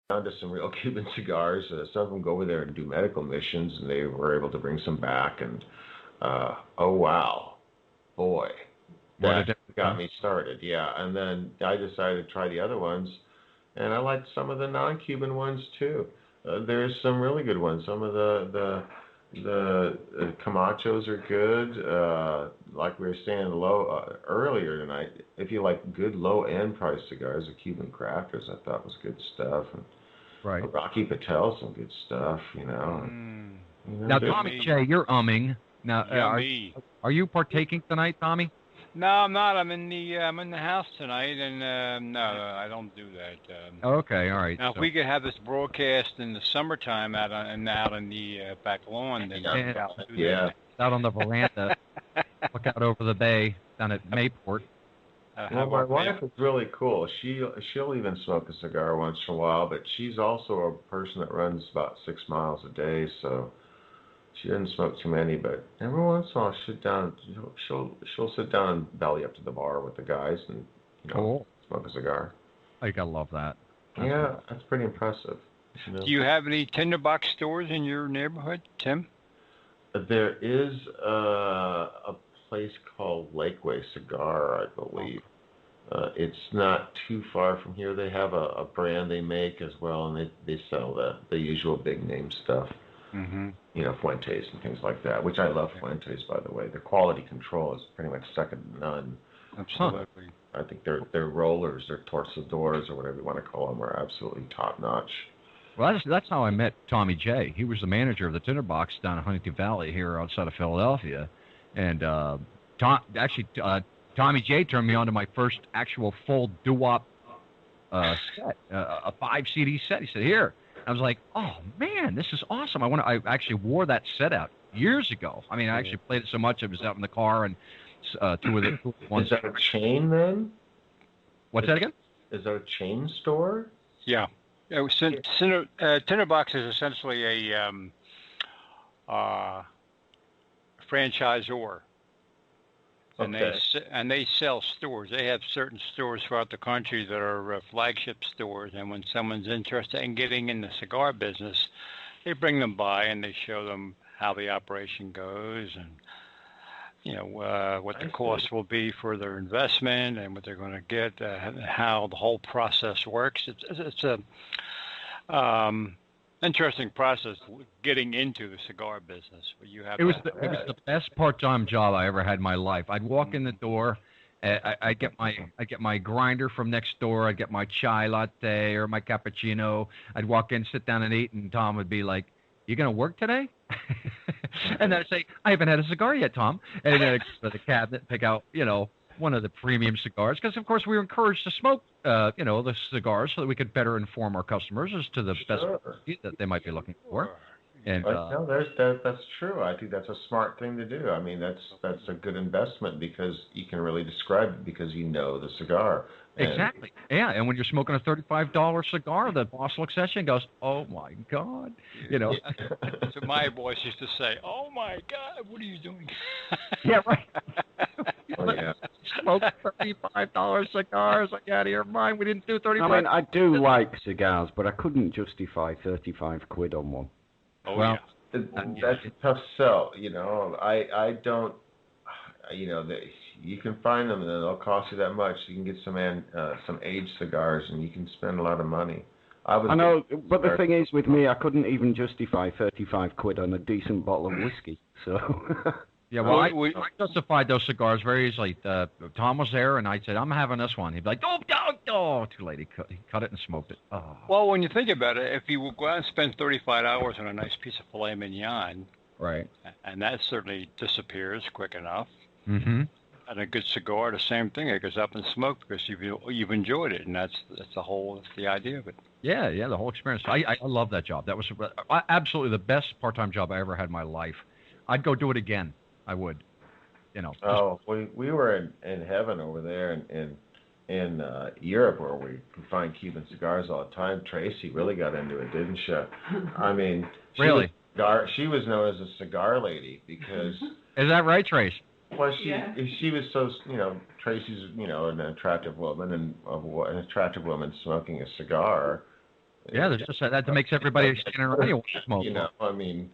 down to some real Cuban cigars. Some of them go over there and do medical missions, and they were able to bring some back. And oh wow, boy, What a that difference, got huh? me started. Yeah, and then I decided to try the other ones, and I liked some of the non-Cuban ones too. There's some really good ones. Some of the Camachos are good. Like we were saying earlier tonight, if you like good low-end price cigars, the Cuban Crafters I thought was good stuff. And Right. Rocky Patel, some good stuff, you know. Mm, Now, There's Tommy yummy. J, you're umming. Now, Yummy. are you partaking tonight, Tommy? No, I'm not. I'm in the house tonight, and no, I don't do that. Okay, all right. Now, if So, we could have this broadcast in the summertime out on the back lawn, then and I'll do yeah. out on the veranda, look out over the bay down at Mayport. that. Well, my wife is really cool. She'll even smoke a cigar once in a while, but she's also a person that runs about 6 miles a day, so she doesn't smoke too many. But every once in a while, she'll sit down and belly up to the bar with the guys and Cool. smoke a cigar. Oh, you gotta love that. That's Yeah, that's pretty impressive. Do you have any tinderbox stores in your neighborhood, Tim? There is a place called Lakeway Cigar, I believe. It's not too far from here. They have a brand they make as well, and they sell the usual big name stuff. Mm-hmm. Fuentes and things like that, which I love Fuentes, by the way. Their quality control is pretty much second to none. Absolutely. I think their rollers, their torcedores, or whatever you want to call them, are absolutely top notch. Well, that's how I met Tommy J. He was the manager of the Tinderbox down in Huntington Valley here outside of Philadelphia. And Tommy J turned me on to my first actual full doo-wop set, a 5 CD set. He said, "Here." I was like, "Oh man, this is awesome! I actually wore that set out years ago. I mean, I actually played it so much it was out in the car and two of the ones. Is that a chain then? What's that again? Is that a chain store? Yeah. Tinderbox is essentially a franchisor, and they sell stores. They have certain stores throughout the country that are flagship stores. And when someone's interested in getting in the cigar business, they bring them by and they show them how the operation goes and what the cost will be for their investment and what they're going to get, how the whole process works. It's a interesting process getting into the cigar business. Where you have it was the best part-time job I ever had in my life. I'd walk in the door, I'd get my grinder from next door, I'd get my chai latte or my cappuccino. I'd walk in, sit down and eat, and Tom would be like, "You gonna work today?" And then I'd say, "I haven't had a cigar yet, Tom." And then I'd go to the cabinet, pick out, one of the premium cigars, because of course we were encouraged to smoke, the cigars so that we could better inform our customers as to the best that they might be looking for. And no, that's true. I think that's a smart thing to do. I mean, that's a good investment because you can really describe it because you know the cigar. Exactly. Yeah, and when you're smoking a $35 cigar, the boss looks at you and goes, "Oh my God," So my boys used to say, "Oh my God, what are you doing?" Yeah, right. Oh, yeah. Smoke $35 cigars. Like, out of your mind. We didn't do 35. I mean, I do like cigars, but I couldn't justify 35 quid on one. Oh, well, yeah. That's a tough sell. I don't. You can find them and they'll cost you that much. You can get some aged cigars and you can spend a lot of money. I know, but the thing is with me, I couldn't even justify 35 quid on a decent bottle of whiskey. So. Yeah, well, I justified those cigars very easily. Tom was there, and I said, "I'm having this one." He'd be like, "Oh, too late." He cut it and smoked it. Oh. Well, when you think about it, if you would go out and spend 35 hours on a nice piece of filet mignon, right, and that certainly disappears quick enough. Mm-hmm. And a good cigar, the same thing. It goes up in smoke because you've enjoyed it, and that's the idea of it. Yeah, the whole experience. I love that job. That was absolutely the best part-time job I ever had in my life. I'd go do it again. I would, Oh, we were in heaven over there in Europe where we can find Cuban cigars all the time. Tracy really got into it, didn't she? I mean, really, she was known as a cigar lady because. Is that right, Trace? Well, she was so Tracy's an attractive woman and an attractive woman smoking a cigar. Yeah, there's just that makes everybody standing around you want to smoke. You know, I mean,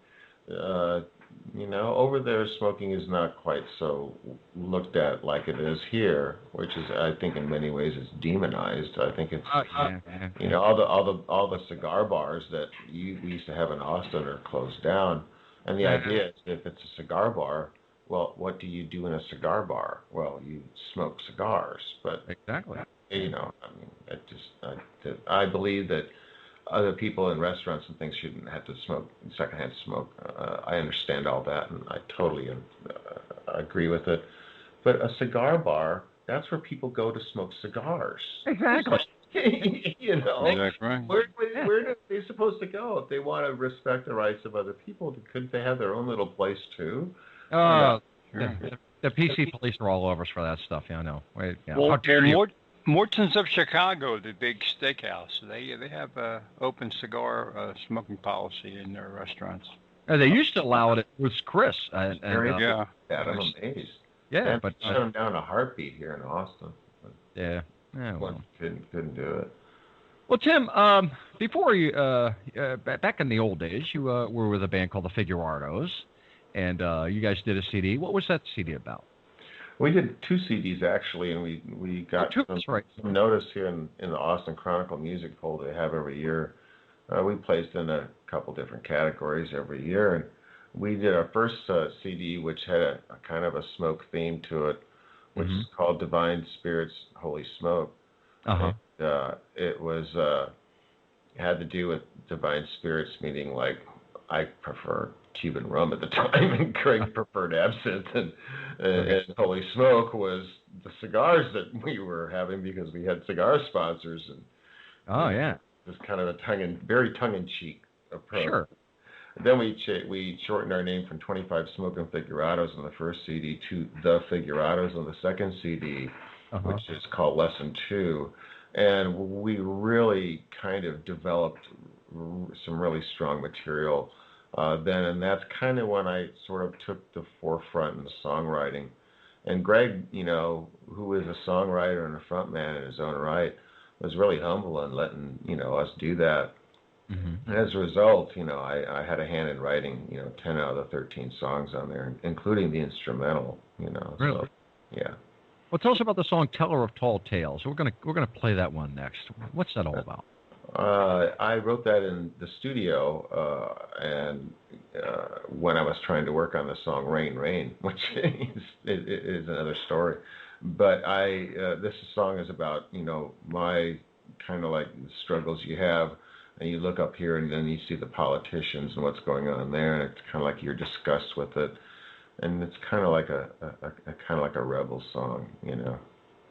over there smoking is not quite so looked at like it is here, which is, I think, in many ways, it's demonized. I think it's, all the cigar bars that we used to have in Austin are closed down, and the idea is if it's a cigar bar, well, what do you do in a cigar bar? Well, you smoke cigars, but exactly. I mean, I believe that other people in restaurants and things shouldn't have to smoke secondhand smoke. I understand all that, and I totally agree with it. But a cigar bar, that's where people go to smoke cigars. Exactly. Exactly. Where are they supposed to go if they want to respect the rights of other people? Couldn't they have their own little place too? The PC police are all over us for that stuff. Yeah, I know. Wait, yeah. Well, Morton's of Chicago, the big steakhouse, they have a open cigar smoking policy in their restaurants. They used to allow it at Ruth's Chris. I'm amazed. Yeah, but shut them down a heartbeat here in Austin. Yeah. Well, couldn't do it. Well, Tim, before you back in the old days, you were with a band called the Figurados, and you guys did a CD. What was that CD about? We did 2 CDs actually, and we got some notice here in the Austin Chronicle music poll they have every year. We placed in a couple different categories every year, and we did our first CD, which had a kind of a smoke theme to it, which is called Divine Spirits Holy Smoke. Uh-huh. And, it was had to do with divine spirits, meaning like I prefer Cuban rum at the time, and Craig preferred absinthe, and Holy Smoke was the cigars that we were having because we had cigar sponsors, and it was kind of a very tongue-in-cheek approach. Sure. Then we shortened our name from 25 Smoking Figurados on the first CD to The Figurados on the second CD, which is called Lesson 2, and we really kind of developed some really strong material then, and that's kind of when I sort of took the forefront in the songwriting. And Greg, who is a songwriter and a frontman in his own right, was really humble in letting, us do that. Mm-hmm. And as a result, I had a hand in writing, 10 out of the 13 songs on there, including the instrumental, Really? So, yeah. Well, tell us about the song "Teller of Tall Tales." We're gonna play that one next. What's that all about? I wrote that in the studio, and when I was trying to work on the song "Rain, Rain," which is another story. But this song is about my kind of like the struggles you have, and you look up here and then you see the politicians and what's going on there, and it's kind of like you're disgust with it, and it's kind of like a rebel song,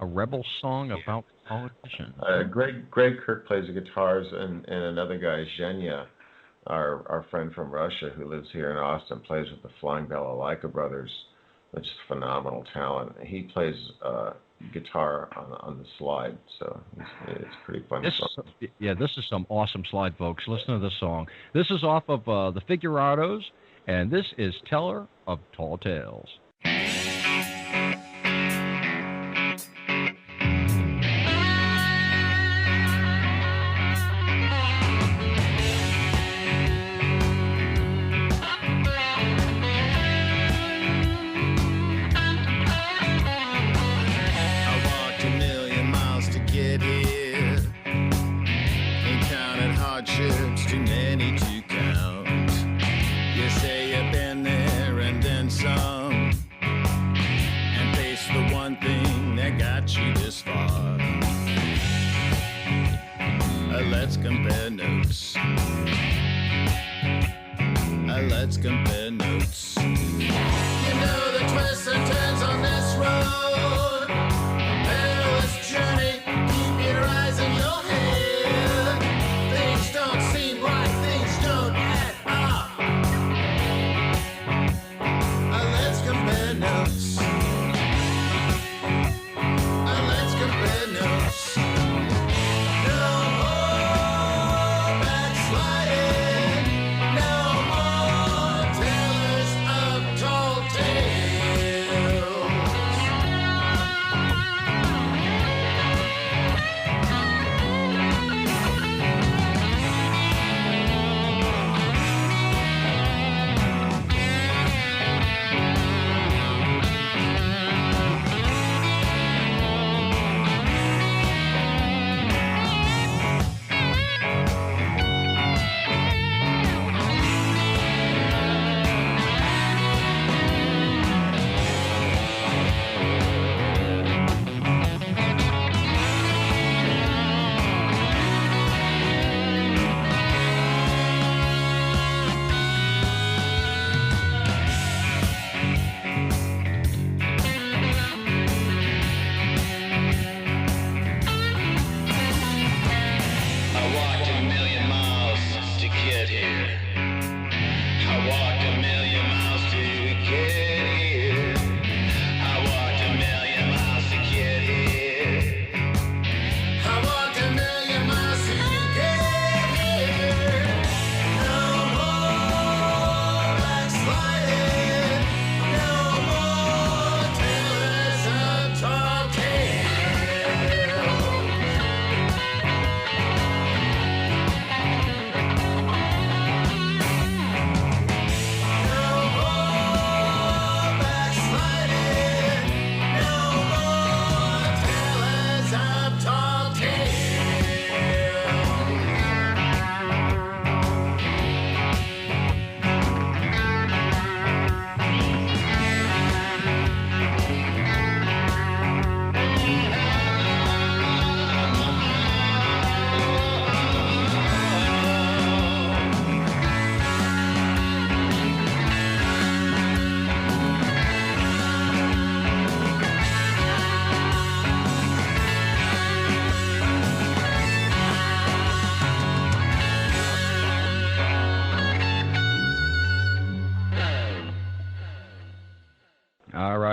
A rebel song about politicians. Greg Kirk plays the guitars, and another guy, Zhenya, our friend from Russia who lives here in Austin, plays with the Flying Balalaika Brothers, which is phenomenal talent. He plays guitar on the slide, so it's pretty fun. This is some awesome slide, folks. Listen to this song. This is off of the Figurados, and this is Teller of Tall Tales. Let's compare notes. Let's compare notes. You know the twists and turns on this road. Perilous journey, keep your eyes in your head. Things don't seem right, things don't add up. Let's compare notes. Let's compare notes. Tellers of tall tales.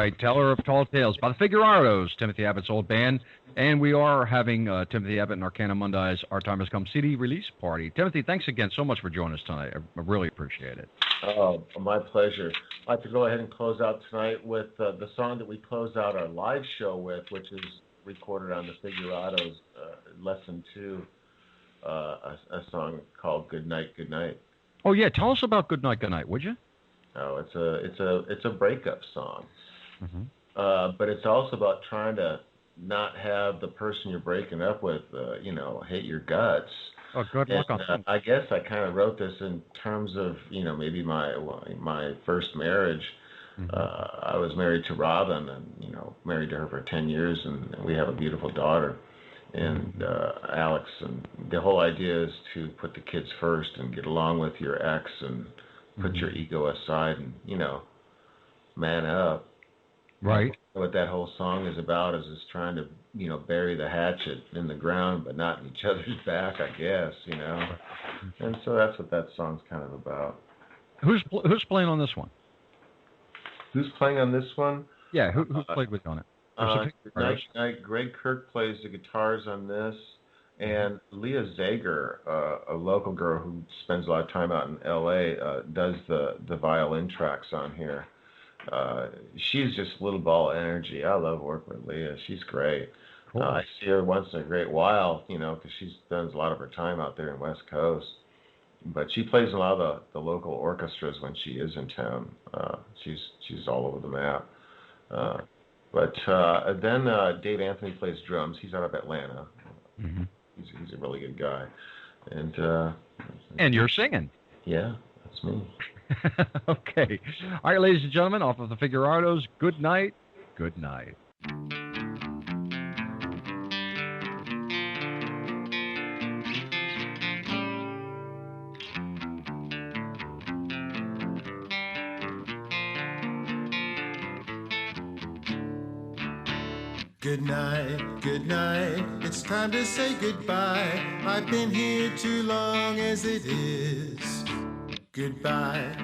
right, Teller of Tall Tales by the Figurados, Timothy Abbott's old band. And we are having Timothy Abbott and Arcana Mundi's Our Time Has Come CD release party. Timothy, thanks again so much for joining us tonight. I really appreciate it. Oh, my pleasure. I'd like to go ahead and close out tonight with the song that we closed out our live show with, which is recorded on the Figurados Lesson 2, a song called Good Night, Good Night. Oh, yeah. Tell us about Good Night, Good Night, would you? Oh, it's a breakup song. Mm-hmm. But it's also about trying to not have the person you're breaking up with, hate your guts. Oh, good luck on that. I guess I kind of wrote this in terms of, maybe my first marriage. Mm-hmm. I was married to Robin, and married to her for 10 years, and we have a beautiful daughter. And Alex, and the whole idea is to put the kids first and get along with your ex and put your ego aside and man up. Right. What that whole song is about is trying to bury the hatchet in the ground, but not in each other's back, I guess. And so that's what that song's kind of about. Who's playing on this one? Who's playing on this one? Yeah, who's played with you on it? Greg Kirk plays the guitars on this, and Leah Zager, a local girl who spends a lot of time out in L.A., does the violin tracks on here. She's just a little ball of energy. I love working with Leah. She's great. Cool. I see her once in a great while, because she spends a lot of her time out there in West Coast. But she plays in a lot of the local orchestras when she is in town. She's all over the map. But then Dave Anthony plays drums. He's out of Atlanta. Mm-hmm. He's a really good guy. And you're singing. Yeah, that's me. Okay. All right, ladies and gentlemen, off of the Figurados, good night. Good night. Good night, it's time to say goodbye. I've been here too long as it is. Goodbye,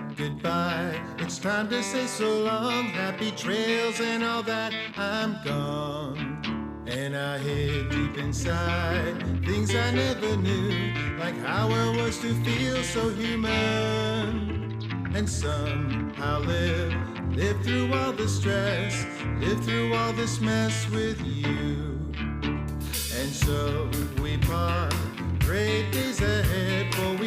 it's time to say so long. Happy trails and all that, I'm gone. And I hid deep inside things I never knew, like how I was to feel so human. And somehow live through all the stress, live through all this mess with you. And so we part, great days ahead, for we